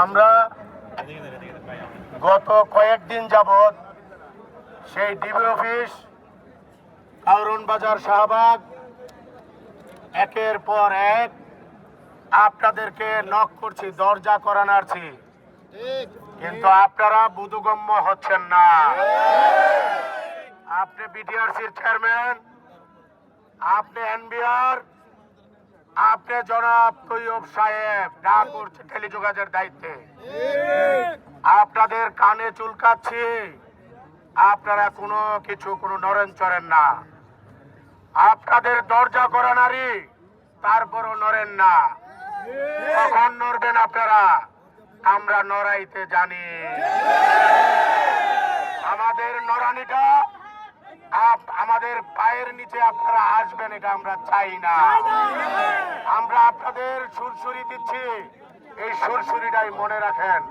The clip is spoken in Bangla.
আমরা গত কয়েকদিন যাবৎ সেই ডিবি অফিস, কারওয়ান বাজার, শাহবাগ একের পর এক আপনাদেরকে নক করছি, দরজা করা নাড়ছি, কিন্তু আপনারা বোধগম্য হচ্ছেন না। আপনি বিটিআরসির চেয়ারম্যান, আপনি এনবিআর, আপনি জনাব তৈয়ব সাহেব না করছে টেলিযোগাযোগের দায়িত্বে। আপনাদের কানে চুলকাচ্ছি, আপনারা কোনো নড়েন চড়েন না। আপনাদের দরজা করা নারী, তারপরও নড়েন না। কখন নড়বেন আপনারা? আমরা নড়াইতে জানি। আমাদের নড়ানিটা আমাদের পায়ের নিচে আপনারা আসবেন, এটা আমরা চাই না। আমরা আপনাদের সুরসুরি দিচ্ছি, এই সুরসুরিটাই মনে রাখেন।